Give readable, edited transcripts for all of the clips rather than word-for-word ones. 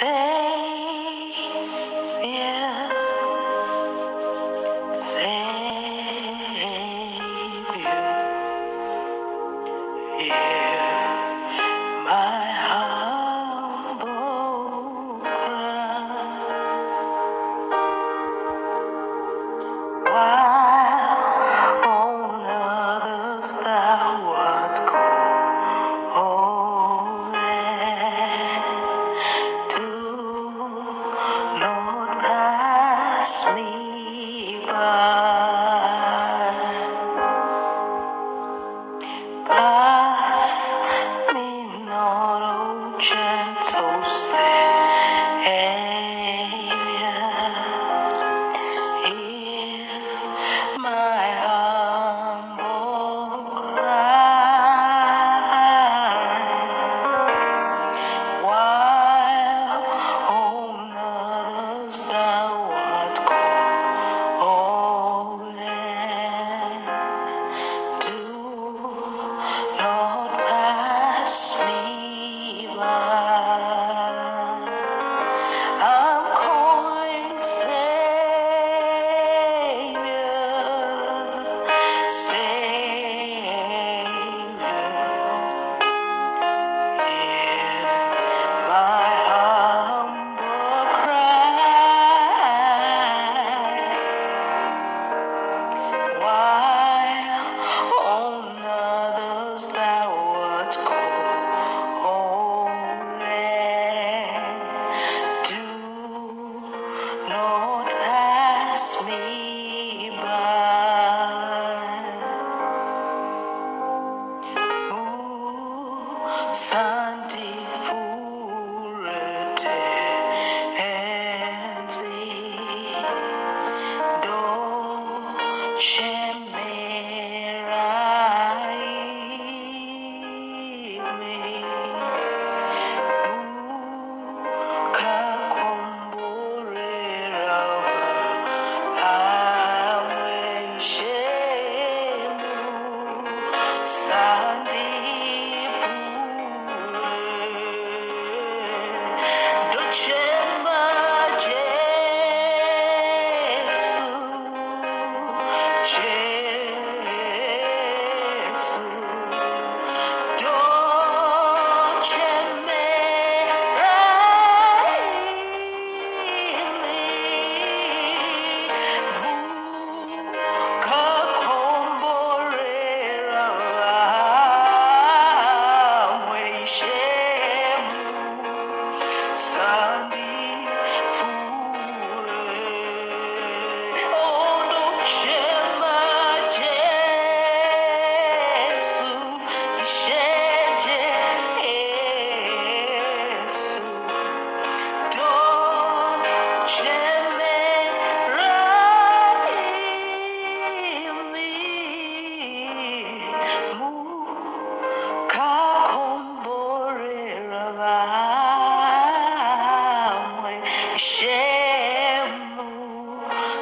my humble cry. While on others thou art calling, do not pass me by. Pass me not, O gentle Savior. Hear my humble cry. While on others thou art calling, do not pass me by. I'm calling, Savior, Savior. Hear my humble cry. While on others thou art calling, do not pass me by. Santi furete enzi dolce merai kakomborera amweshemu Santi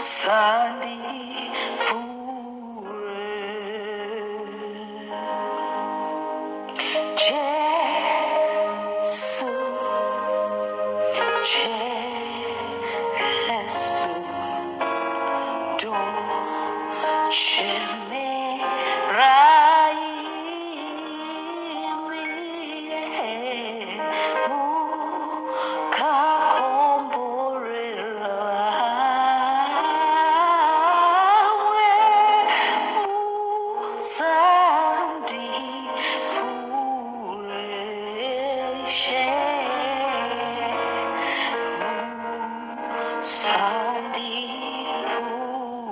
Sandi fure Gesù, Gesù, dolce Santi fure Santi fure